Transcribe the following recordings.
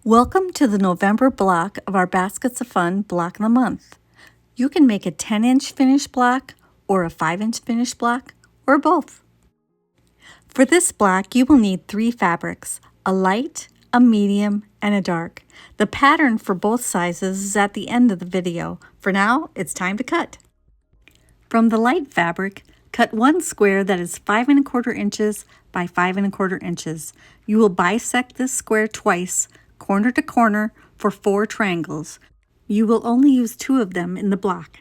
Welcome to the November block of our Baskets of Fun Block of the Month. You can make a 10-inch finished block or a 5-inch finished block or both. For this block, you will need 3 fabrics, a light, a medium, and a dark. The pattern for both sizes is at the end of the video. For now, it's time to cut. From the light fabric, cut one square that is 5 1/4 inches by 5 1/4 inches. You will bisect this square twice, corner to corner, for 4 triangles. You will only use 2 of them in the block.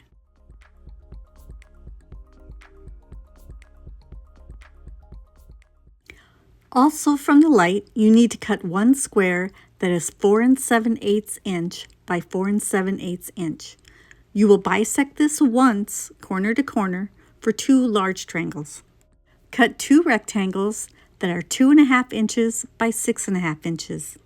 Also from the light, you need to cut one square that is 4 7/8 inch by 4 7/8 inch. You will bisect this once, corner to corner, for 2 large triangles. Cut 2 rectangles that are 2.5 inches by 6.5 inches.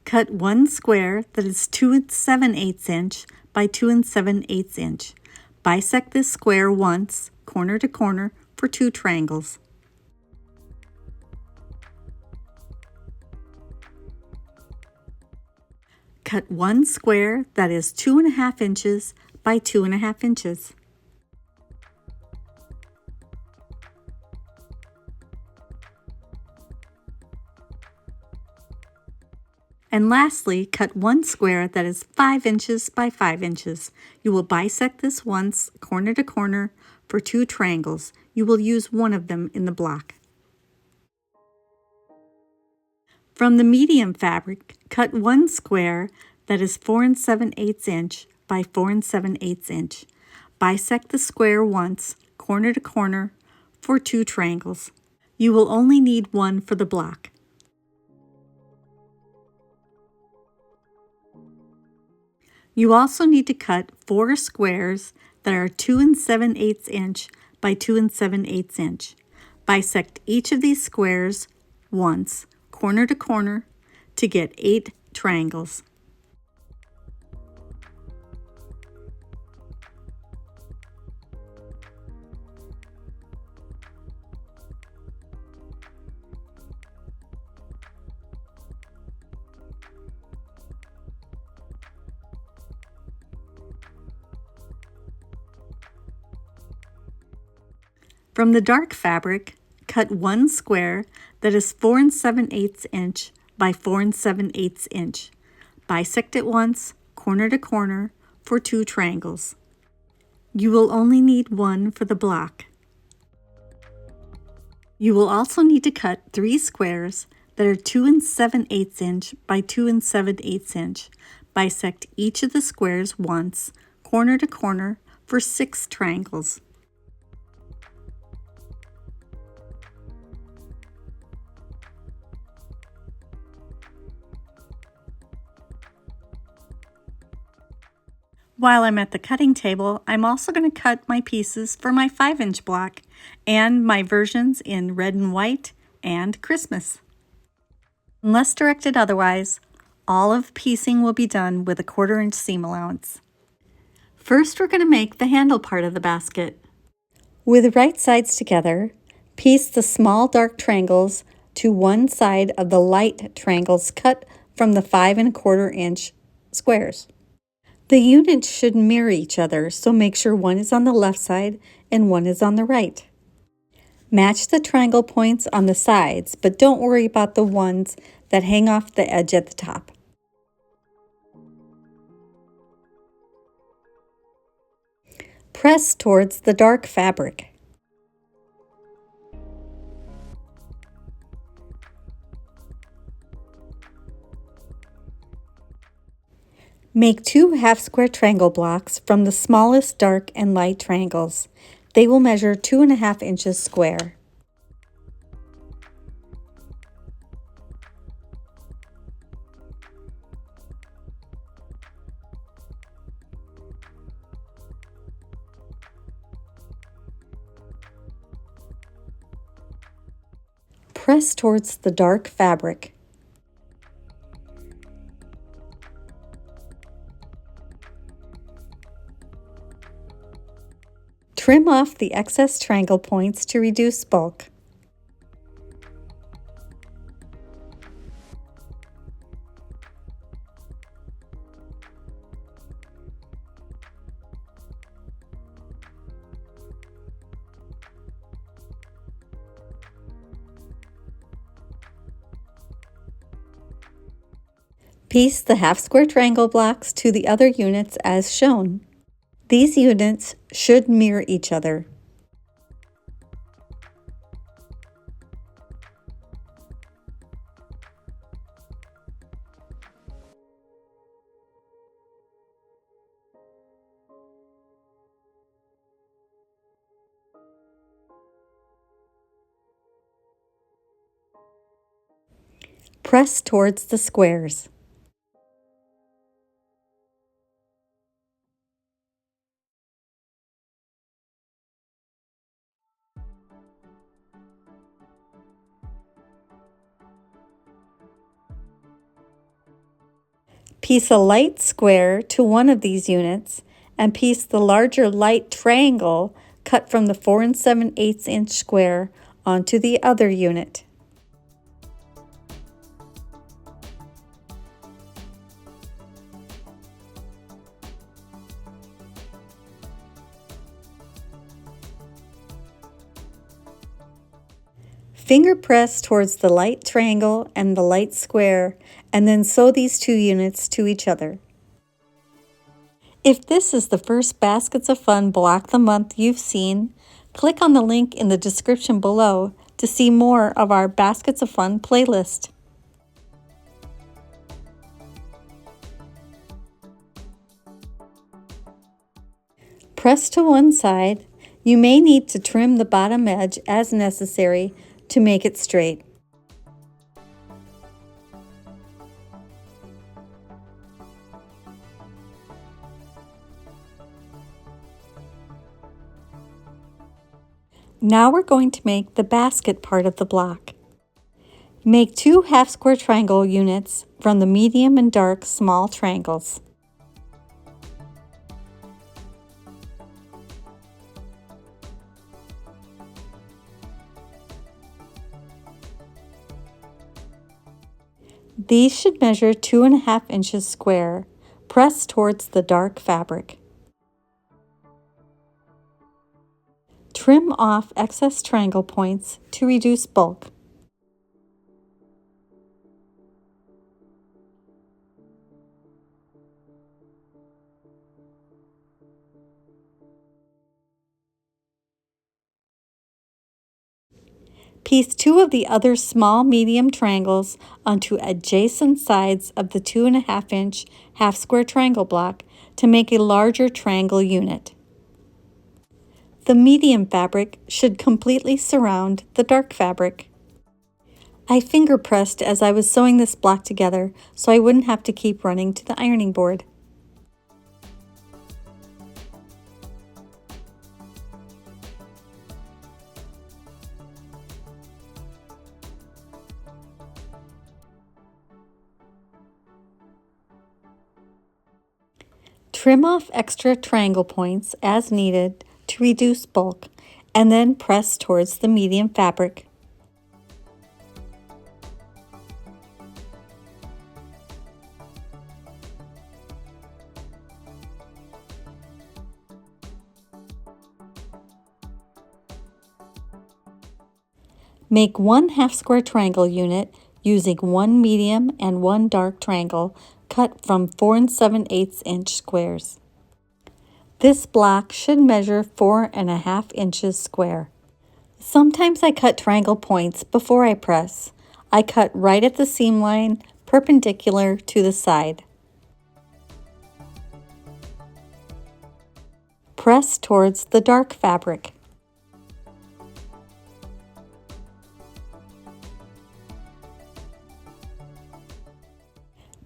Cut one square that is 2 7/8 inch by 2 7/8 inch. Bisect this square once, corner to corner, for 2 triangles. Cut one square that is 2.5 inches by 2.5 inches. And lastly, cut one square that is 5 inches by 5 inches. You will bisect this once, corner to corner, for 2 triangles. You will use one of them in the block. From the medium fabric, cut one square that is 4 7/8 inch by 4 7/8 inch. Bisect the square once, corner to corner, for 2 triangles. You will only need one for the block. You also need to cut 4 squares that are 2 7/8 inch by 2 7/8 inch. Bisect each of these squares once, corner to corner, to get 8 triangles. From the dark fabric, cut one square that is 4 7/8 inch by 4 7/8 inch. Bisect it once, corner to corner, for 2 triangles. You will only need one for the block. You will also need to cut 3 squares that are 2 7/8 inch by 2 7/8 inch. Bisect each of the squares once, corner to corner, for 6 triangles. While I'm at the cutting table, I'm also going to cut my pieces for my 5-inch block and my versions in red and white and Christmas. Unless directed otherwise, all of piecing will be done with a 1/4 inch seam allowance. First, we're going to make the handle part of the basket. With the right sides together, piece the small dark triangles to one side of the light triangles cut from the 5 1/4 inch squares. The units should mirror each other, so make sure one is on the left side and one is on the right. Match the triangle points on the sides, but don't worry about the ones that hang off the edge at the top. Press towards the dark fabric. Make 2 half-square triangle blocks from the smallest dark and light triangles. They will measure 2.5 inches square. Press towards the dark fabric. Trim off the excess triangle points to reduce bulk. Piece the half-square triangle blocks to the other units as shown. These units should mirror each other. Press towards the squares. Piece a light square to one of these units and piece the larger light triangle cut from the 4 7/8 inch square onto the other unit. Finger press towards the light triangle and the light square, and then sew these two units to each other. If this is the first Baskets of Fun Block the Month you've seen, click on the link in the description below to see more of our Baskets of Fun playlist. Press to one side. You may need to trim the bottom edge as necessary to make it straight. Now we're going to make the basket part of the block. Make 2 half-square triangle units from the medium and dark small triangles. These should measure 2.5 inches square. Press towards the dark fabric. Trim off excess triangle points to reduce bulk. Piece 2 of the other small medium triangles onto adjacent sides of the 2.5 inch half-square triangle block to make a larger triangle unit. The medium fabric should completely surround the dark fabric. I finger pressed as I was sewing this block together so I wouldn't have to keep running to the ironing board. Trim off extra triangle points as needed to reduce bulk, and then press towards the medium fabric. Make 1 half-square triangle unit using 1 medium and 1 dark triangle cut from 4 7/8 inch squares. This block should measure 4.5 inches square. Sometimes I cut triangle points before I press. I cut right at the seam line, perpendicular to the side. Press towards the dark fabric.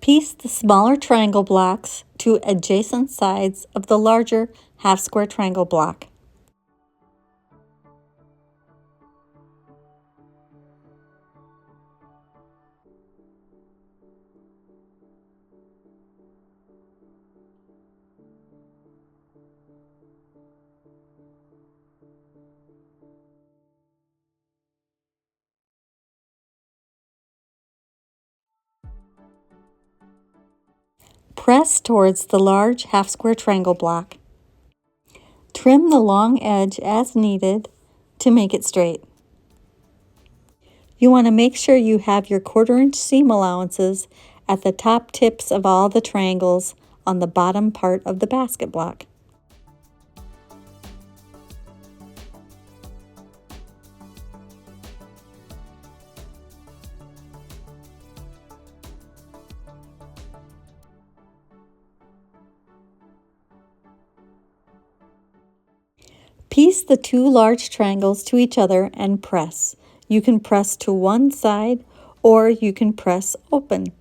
Piece the smaller triangle blocks to adjacent sides of the larger half-square triangle block. Press towards the large half-square triangle block. Trim the long edge as needed to make it straight. You want to make sure you have your 1/4-inch seam allowances at the top tips of all the triangles on the bottom part of the basket block. Piece the 2 large triangles to each other and press. You can press to one side or you can press open.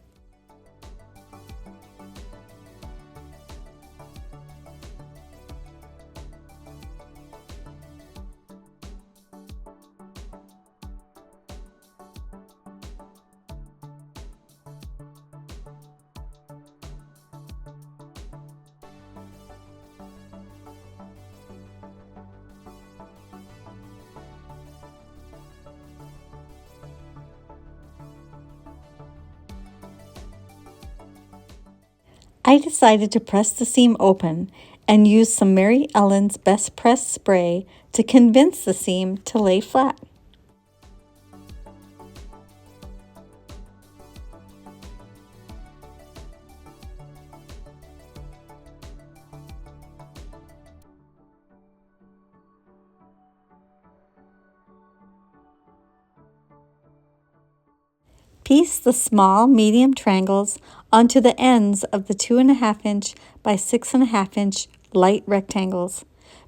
I decided to press the seam open and use some Mary Ellen's Best Press spray to convince the seam to lay flat. Piece the small medium triangles onto the ends of the 2.5-inch by 6.5-inch light rectangles.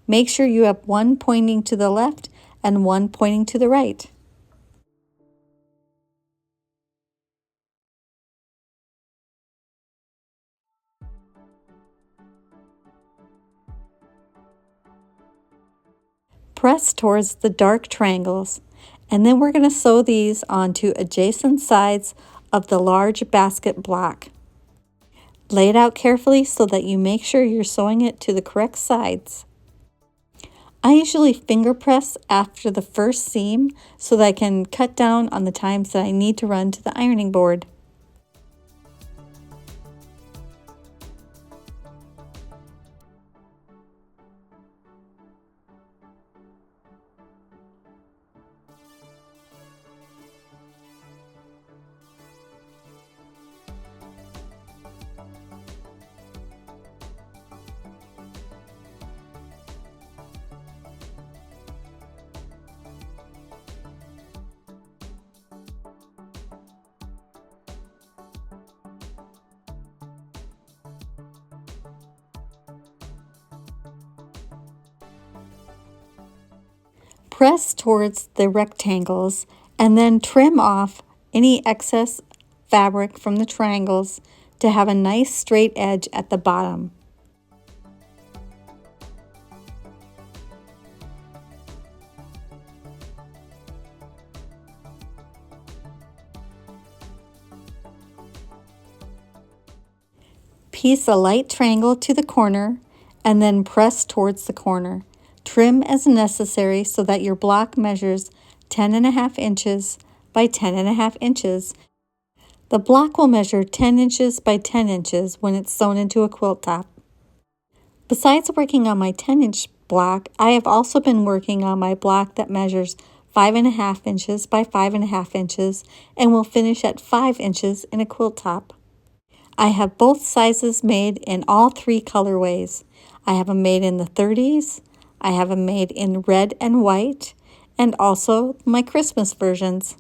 Make sure you have one pointing to the left and one pointing to the right. Press towards the dark triangles, and then we're going to sew these onto adjacent sides of the large basket block. Lay it out carefully so that you make sure you're sewing it to the correct sides. I usually finger press after the first seam so that I can cut down on the times that I need to run to the ironing board. Press towards the rectangles and then trim off any excess fabric from the triangles to have a nice straight edge at the bottom. Piece a light triangle to the corner and then press towards the corner. Trim as necessary so that your block measures 10.5 inches by 10.5 inches. The block will measure 10 inches by 10 inches when it's sewn into a quilt top. Besides working on my 10-inch block, I have also been working on my block that measures 5.5 inches by 5.5 inches and will finish at 5 inches in a quilt top. I have both sizes made in all 3 colorways. I have them made in the 30s, I have them made in red and white, and also my Christmas versions.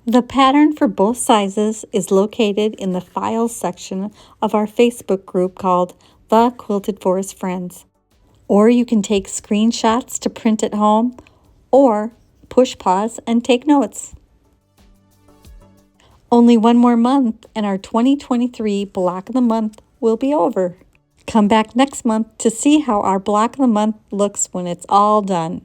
The pattern for both sizes is located in the Files section of our Facebook group called The Quilted Forest Friends. Or you can take screenshots to print at home, or push pause and take notes. Only one more month and our 2023 Block of the Month will be over. Come back next month to see how our Block of the Month looks when it's all done.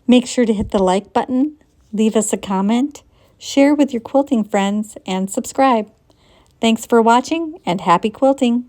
Make sure to hit the like button, leave us a comment, share with your quilting friends, and subscribe. Thanks for watching and happy quilting!